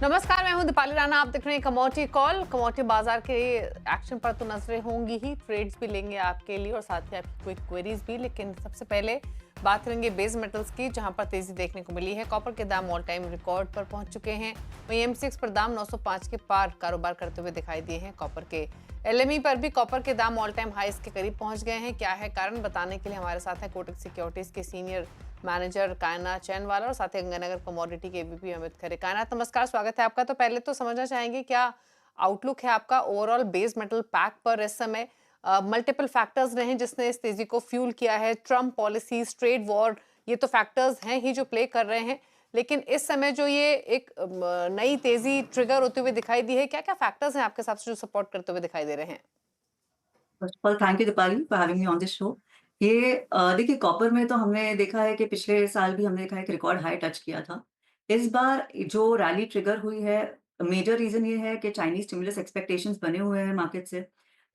नमस्कार, मैं हूं दीपाली राणा। आप देख रहे हैं कमोडिटी कॉल। कमोडिटी बाजार के एक्शन पर तो नजरें होंगी ही, ट्रेड्स भी लेंगे आपके लिए और साथ ही आपकी कोई क्वेरीज भी। लेकिन सबसे पहले बात करेंगे बेस मेटल्स की, जहां पर तेजी देखने को मिली है। कॉपर के दाम ऑल टाइम रिकॉर्ड पर पहुंच चुके हैं। वहीं एमसीएक्स पर दाम 905 के पार कारोबार करते हुए दिखाई दिए हैं। कॉपर के एलएमई पर भी कॉपर के दाम ऑल टाइम हाईस के करीब पहुंच गए हैं। क्या है कारण, बताने के लिए हमारे साथ है कोटक सिक्योरिटीज के सीनियर मैनेजर कायनात चैनवाला और साथ ही गंगानगर कमोडिटी के एवीपी अमित खरे। कायनात, नमस्कार, स्वागत है आपका। तो पहले तो समझना चाहेंगे क्या आउटलुक है आपका ओवरऑल बेस मेटल पैक पर इस समय? मल्टीपल फैक्टर्स रहे जिसने इस तेजी को फ्यूल किया है। ट्रम्प पॉलिसीज, ट्रेड वॉर, ये तो फैक्टर्स हैं ही जो प्ले कर रहे हैं। लेकिन इस समय जो ये एक नई तेजी ट्रिगर होते हुए दिखाई दी है, क्या क्या फैक्टर्स हैं आपके हिसाब से जो सपोर्ट करते हुए दिखाई दे रहे हैं? First of all thank you Deepali for having me on this show. ये देखिए कॉपर में तो हमने देखा है कि पिछले साल भी हमने देखा है एक रिकॉर्ड हाई टच किया था। इस बार जो रैली ट्रिगर हुई है, मेजर रीज़न ये है कि चाइनीज़ स्टिमुलस एक्सपेक्टेशंस बने हुए हैं मार्केट से।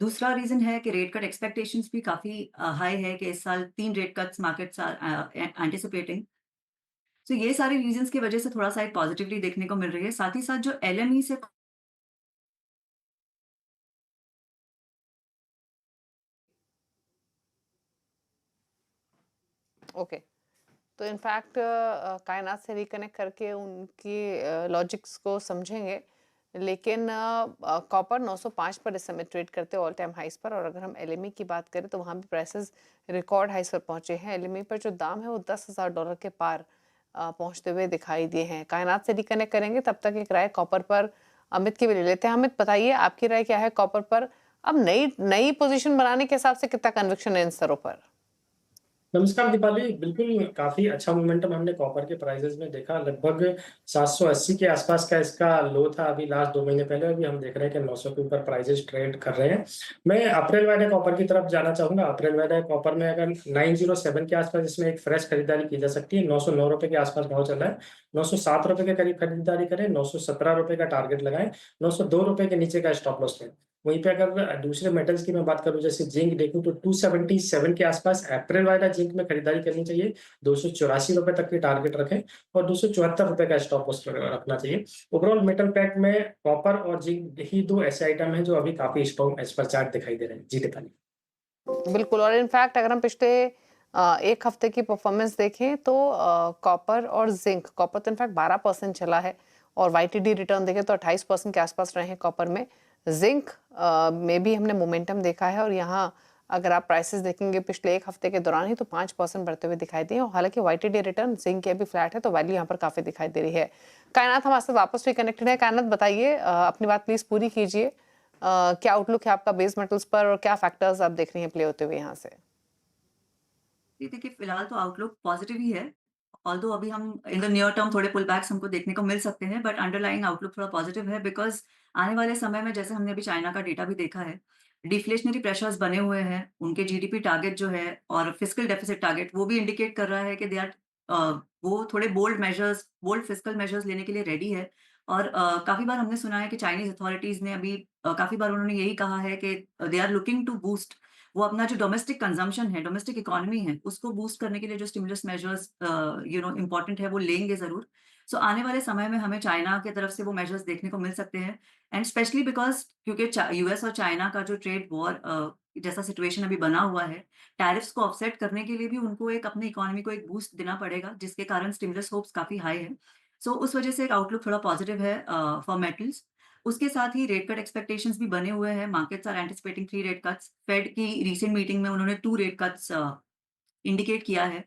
दूसरा रीज़न है कि रेट कट एक्सपेक्टेशंस भी काफ़ी हाई है कि इस साल 3 rate cuts markets are anticipating. तो ये सारे रीज़न्स की वजह से थोड़ा-सा एक पॉजिटिविटी देखने को मिल रही है। साथ ही साथ जो एलएमई से ओके, तो इनफैक्ट कायनात से रिकनेक्ट करके उनकी लॉजिक्स को समझेंगे। लेकिन कॉपर 905 पर इस समय ट्रेड करते हैं ऑल टाइम हाइस पर। और अगर हम एलएमई की बात करें तो वहाँ भी प्राइसेस रिकॉर्ड हाइस पर पहुंचे हैं। एलएमई पर जो दाम है वो $10,000 के पार पहुंचते हुए दिखाई दिए हैं। कायनात से रिकनेक्ट करेंगे, तब तक एक राय कॉपर पर अमित की भी ले लेते हैं। अमित, बताइए आपकी राय क्या है कॉपर पर? अब नई नई पोजीशन बनाने के हिसाब से कितना कन्विक्शन है इन स्तरों पर? नमस्कार दीपाली, बिल्कुल काफ़ी अच्छा मोमेंटम हमने कॉपर के प्राइसेज़ में देखा। लगभग 780 के आसपास का इसका लो था अभी लास्ट 2 महीने पहले। अभी हम देख रहे हैं कि 900 के ऊपर प्राइसेज़ ट्रेड कर रहे हैं। मैं अप्रैल वाले कॉपर की तरफ जाना चाहूँगा। अप्रैल वाले कॉपर में अगर 907 के आसपास इसमें एक फ्रेश खरीदारी की जा सकती है। ₹909 के आसपास भाव चल रहा है। ₹907 के करीब खरीदारी करें, ₹917 का टारगेट लगाएँ, ₹902 के नीचे का स्टॉप लॉस लें। वहीं पे अगर दूसरे मेटल्स की मैं बात करूँ, जैसे ज़िंक देखूँ तो 277 के आसपास अप्रैल वाला ज़िंक में खरीदारी करनी चाहिए। ₹284 तक की टारगेट रखें और ₹274 का स्टॉप लॉस रखना चाहिए। ओवरऑल मेटल पैक में कॉपर और ज़िंक ही 2 ऐसे आइटम हैं जो अभी काफ़ी स्ट्रॉन्ग एज़ पर चार्ट दिखाई दे रहे हैं। जी, दीपाली। बिल्कुल। और इनफैक्ट अगर हम पिछले एक हफ्ते की परफॉर्मेंस देखें तो कॉपर और जिंक, कॉपर तो इनफैक्ट 12% चला है और वाईटीडी रिटर्न देखें तो 28% के आसपास रहे हैं कॉपर में। जिंक में भी हमने मोमेंटम देखा है और यहाँ अगर आप प्राइसेस देखेंगे पिछले एक हफ्ते के दौरान ही तो 5% बढ़ते हुए दिखाई दिए। और हालांकि वाईटीडी रिटर्न जिंक के भी फ्लैट है तो वैल्यू यहाँ पर काफी दिखाई दे रही है। कायनात हमारे साथ वापस भी कनेक्टेड है। कायनात, बताइए, अपनी बात प्लीज पूरी कीजिए। क्या आउटलुक है आपका बेस मेटल्स पर और क्या फैक्टर्स आप देख रही हैं प्ले होते हुए यहाँ से? ये देखिए फिलहाल तो आउटलुक पॉजिटिव ही है। ऑल्दो अभी हम इन द नियर टर्म थोड़े पुल बैक्स हमको देखने को मिल सकते हैं, बट अंडरलाइंग आउटलुक थोड़ा पॉजिटिव है बिकॉज़ आने वाले समय में जैसे हमने अभी चाइना का डेटा भी देखा है, डिफ्लेशनरी प्रेशर्स बने हुए हैं। उनके जीडीपी टारगेट जो है और फिस्कल डेफिसिट टारगेट वो भी इंडिकेट कर रहा है कि दे आर वो थोड़े बोल्ड फिस्कल मेजर्स लेने के लिए रेडी है। और काफ़ी बार हमने सुना है कि चाइनीज़ अथॉरिटीज़ ने अभी काफ़ी बार उन्होंने यही कहा है कि they are looking to boost वो अपना जो डोमेस्टिक कंजम्पशन है, डोमेस्टिक इकोनॉमी है, उसको बूस्ट करने के लिए जो स्टिमुलस मेजर्स इम्पोर्टेंट है, वो लेंगे ज़रूर। सो आने वाले समय में हमें चाइना की तरफ से वो मेजर्स देखने को मिल सकते हैं एंड स्पेशली बिकॉज़ क्योंकि यूएस और चाइना का जो ट्रेड वॉर जैसा सिचुएशन अभी बना हुआ है, टैरिफ्स को ऑफसेट करने के लिए भी उनको एक अपनी इकोनॉमी को एक बूस्ट देना पड़ेगा, जिसके कारण स्टिमुलस होप्स काफ़ी हाई है। सो उस वजह से एक आउटलुक थोड़ा पॉजिटिव है फॉर मेटल्स। उसके साथ ही रेट कट एक्सपेक्टेशंस भी बने हुए हैं। Markets are anticipating 3 rate cuts. Fed की रीसेंट मीटिंग में उन्होंने 2 रेट कट्स इंडिकेट किया है।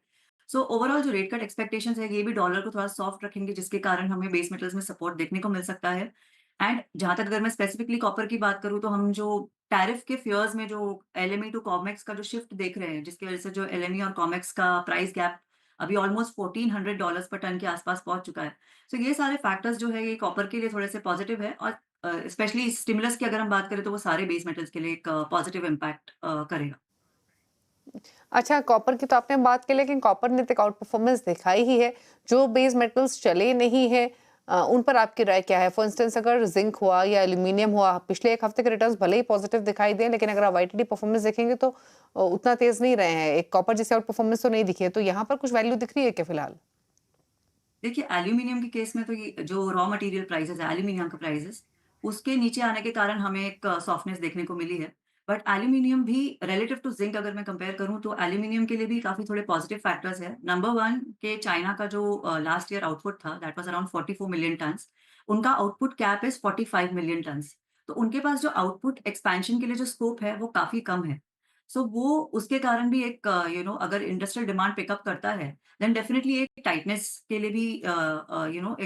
सो ओवरऑल जो रेट कट एक्सपेक्टेशंस है, ये भी डॉलर को थोड़ा सॉफ्ट रखेंगे, जिसके कारण हमें बेस मेटल्स में सपोर्ट देखने को मिल सकता है। एंड जहाँ तक अगर मैं स्पेसिफिकली कॉपर की बात करूँ, तो हम जो टैरिफ के फियर्स में जो एलएमई टू कॉमेक्स का जो शिफ्ट देख रहे हैं, जिसकी वजह से जो एलएमई और कॉमेक्स का प्राइस गैप अभी ऑलमोस्ट $1400 पर टन के आसपास पहुँच चुका है। सो ये सारे फैक्टर्स जो है, ये कॉपर के लिए थोड़े से पॉजिटिव है और स्पेशली स्टिमुलस की अगर हम बात करें, तो वो सारे बेस मेटल्स के लिए एक पॉजिटिव इम्पैक्ट करेगा। अच्छा, कॉपर की तो आपने बात की, लेकिन कॉपर ने तो एक आउट परफॉर्मेंस दिखाई ही है। जो बेस मेटल्स चले नहीं है उन पर आपकी राय क्या है? फॉर इंस्टेंस अगर जिंक हुआ या एल्यूमिनियम हुआ, पिछले एक हफ्ते के रिटर्न्स भले ही पॉजिटिव दिखाई दें, लेकिन अगर आप वाईटीडी परफॉर्मेंस देखेंगे तो उतना तेज नहीं रहे हैं। एक कॉपर जैसे आउट परफॉर्मेंस तो नहीं दिखी है। तो यहाँ पर कुछ वैल्यू दिख रही है क्या फिलहाल? देखिए एल्यूमीनियम के केस में तो ये जो रॉ मटेरियल प्राइसेस है, एल्यूमीनियम का प्राइसेस, उसके नीचे आने के कारण हमें एक सॉफ्टनेस देखने को मिली है। बट एल्यूमीनियम भी रिलेटिव टू ज़िंक अगर मैं कंपेयर करूँ तो एल्यूमीनियम के लिए भी काफ़ी थोड़े पॉजिटिव फैक्टर्स हैं। नंबर 1 के चाइना का जो लास्ट ईयर आउटपुट था that was around 44 million tons. उनका output cap is 45 million tons. तो उनके पास जो आउटपुट एक्सपेंशन के लिए जो स्कोप है वो काफ़ी कम है। सो वो उसके कारण भी एक अगर इंडस्ट्रियल डिमांड पिकअप करता है देन डेफिनिटली एक टाइटनेस के लिए भी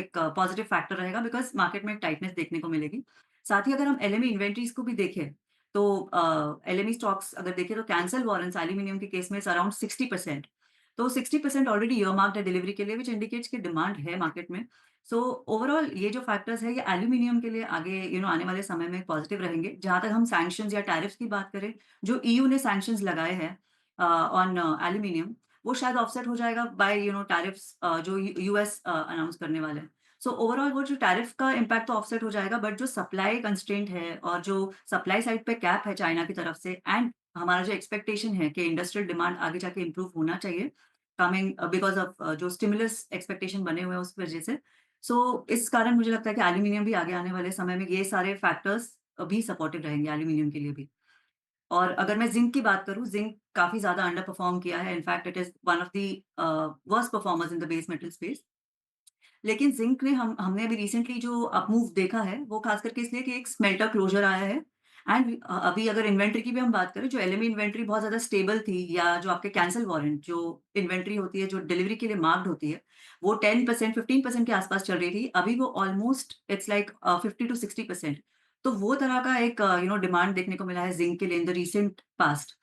एक पॉजिटिव फैक्टर रहेगा बिकॉज़ मार्केट में एक टाइटनेस देखने को मिलेगी। साथ ही अगर हम एलएमई इन्वेंटरीज़ को भी देखें, तो एलएमई स्टॉक्स अगर देखें तो कैंसल वारंट्स एल्यूमीनियम के केस में इज़ अराउंड 60%। तो 60% ऑलरेडी ईयरमार्क्ड है डिलीवरी के लिए व्हिच इंडिकेट्स कि डिमांड है मार्केट में। सो ओवरऑल ये जो फैक्टर्स है ये एल्यूमीनियम के लिए आगे आने वाले समय में पॉजिटिव रहेंगे। जहाँ तक हम सैंक्शंस या टैरिफ्स की बात करें, जो ईयू ने सैंक्शंस लगाए हैं ऑन एल्यूमीनियम, वो शायद ऑफसेट हो जाएगा बाय टैरिफ्स जो यूएस अनाउंस करने वाले हैं। सो ओवरऑल वो जो टैरिफ का इम्पैक्ट तो ऑफसेट हो जाएगा बट जो सप्लाई कंस्ट्रेंट है और जो सप्लाई साइड पे कैप है चाइना की तरफ से एंड हमारा जो एक्सपेक्टेशन है कि इंडस्ट्रियल डिमांड आगे जाके इम्प्रूव होना चाहिए कमिंग बिकॉज़ ऑफ जो स्टिमुलस एक्सपेक्टेशन बने हुए हैं उस वजह से। सो इस कारण मुझे लगता है कि एल्यूमीनियम भी आगे आने वाले समय में ये सारे फैक्टर्स भी सपोर्टिव रहेंगे एल्यूमीनियम के लिए भी। और अगर मैं ज़िंक की बात करूँ, ज़िंक काफ़ी ज़्यादा अंडर परफ़ॉर्म किया है। In fact it is one of the worst performers in the base metal space. लेकिन ज़िंक ने हमने अभी रिसेंटली जो अप मूव देखा है, वो ख़ास करके इसलिए कि एक स्मेल्टर क्लोज़र आया है एंड अभी अगर इन्वेंटरी की भी हम बात करें, जो एलएमई इन्वेंटरी बहुत ज़्यादा स्टेबल थी या जो आपके कैंसल वारंट जो इन्वेंटरी होती है, जो डिलीवरी के लिए मार्क्ड होती है, वो 10% 15% के आस-पास चल रही थी। अभी वो ऑलमोस्ट इट्स लाइक 50 टू 60%। तो वो तरह का एक डिमांड देखने को मिला है ज़िंक के लिए इन द रिसेंट पास्ट।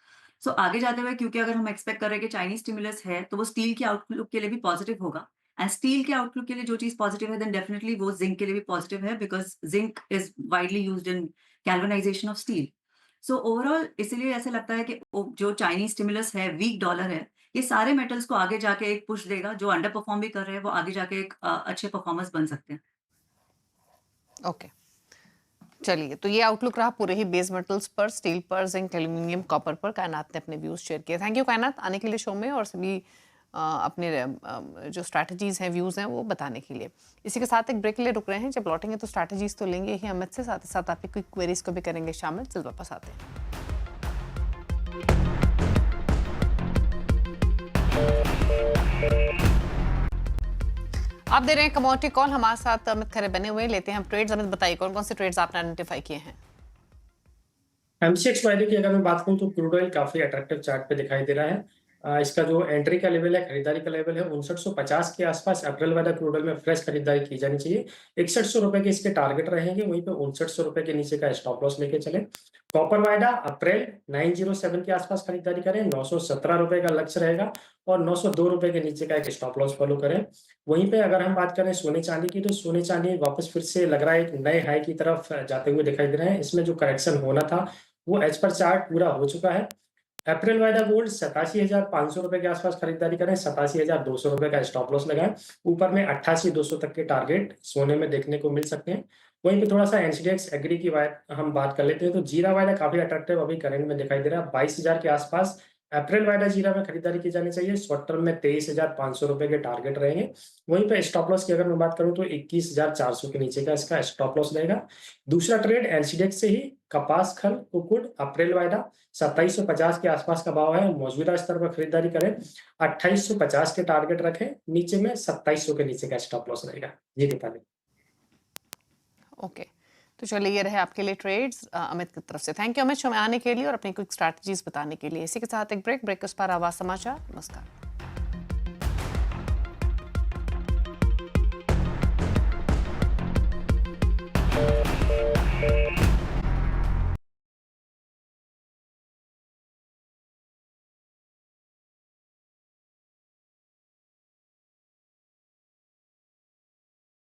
सो आगे जाते हुए क्योंकि अगर हम एक्सपेक्ट कर रहे हैं कि चाइनीज़ स्टिमुलस है, तो वो स्टील की आउटलुक के लिए भी पॉज़िटिव होगा। एंड स्टील के आउटलुक के लिए जो चीज़ पॉज़िटिव है देन डेफिनिटली वो ज़िंक के लिए भी पॉज़िटिव है because zinc is widely used in galvanization of steel. So overall इसीलिए ऐसा लगता है कि जो चाइनीज़ स्टिमुलस है, वीक डॉलर है, ये सारे मेटल्स को आगे जाके एक पुश देगा, जो अंडर परफ़ॉर्म भी कर रहे हैं, वो आगे जाके एक अच्छे परफ़ॉर्मर्स बन सकते हैं। ओके, चलिए, तो ये आउटलुक रहा पूरे ही बेस मेटल्स पर, स्टील पर, जिंक, एल्यूमीनियम, कॉपर पर। कायनात ने अपने व्यूज शेयर किए। थैंक यू कायनात आने के लिए शो में और सभी अपने जो स्ट्रैटेजीज हैं, व्यूज हैं, वो बताने के लिए। इसी के साथ एक ब्रेक के लिए रुक रहे हैं। जब लौटेंगे तो स्ट्रैटेजीज तो लेंगे ही अमित से, साथ ही साथ आपकी क्विक क्वेरीज को भी करेंगे शामिल। जल्द वापस आते हैं। आप दे रहे हैं कमोडिटी कॉल, हमारे साथ अमित खरे बने हुए। लेते हैं हम ट्रेड्स। अमित बताइए कौन कौन से ट्रेड्स आपने आइडेंटिफाई किए हैं? एमसीएक्स वाईडी की अगर मैं बात करूं तो क्रूड ऑयल काफी अट्रैक्टिव चार्ट पे दिखाई दे रहा है। इसका जो एंट्री का लेवल है, खरीदारी का लेवल है 5950 के आसपास। अप्रैल वाला क्रूड ऑयल में फ्रेश खरीदारी की जानी चाहिए। 6100 रुपए के इसके टारगेट रहेंगे, वहीं पे 5900 रुपए के नीचे का स्टॉप लॉस लेके चले। कॉपर वायडा अप्रैल 907 के आसपास खरीदारी करें, 917 रुपए का लक्ष्य रहेगा और 902 रुपए के नीचे का एक स्टॉप लॉस फॉलो करें। वहीं पे अगर हम बात करें सोने चांदी की, तो सोने चांदी वापस फिर से लग रहा है एक नए हाई की तरफ जाते हुए दिखाई दे रहे हैं। इसमें जो करेक्शन होना था वो एज पर चार्ट पूरा हो चुका है। अप्रैल वायदा गोल्ड 87,500 रुपए के आसपास खरीदारी करें, 87,200 रुपए का स्टॉप लॉस लगाएं। ऊपर में 88,200 तक के टारगेट सोने में देखने को मिल सकते हैं। वहीं पे थोड़ा सा एनसीडीएक्स एग्री की हम बात कर लेते हैं, तो जीरा वायदा काफी अट्रैक्टिव अभी करंट में दिखाई दे रहा है। 22,000 के आसपास अप्रैल वायदा जीरा में खरीदारी की जानी चाहिए। शॉर्ट टर्म में 23,500 रुपए के टारगेट रहेंगे। वहीं पे स्टॉप लॉस की अगर मैं बात करूं तो 21,400 के नीचे का इसका स्टॉप लॉस रहेगा। दूसरा ट्रेड एनसीडीएक्स से ही कपास, खल, कुकुड अप्रैल वायदा 2750 के आसपास का भाव है। मौजूदा स्तर पर खरीदारी करें, 2850 के टारगेट रखें, नीचे में 2700 के नीचे का स्टॉप लॉस रहेगा। जी दीपाली। ओके, तो चलिए ये रहे आपके लिए ट्रेड्स अमित की तरफ से। थैंक यू अमित शो में आने के लिए और अपनी क्विक स्ट्रैटेजीज बताने के लिए। इसी के साथ एक ब्रेक के उस पर आवाज समाचार। नमस्कार।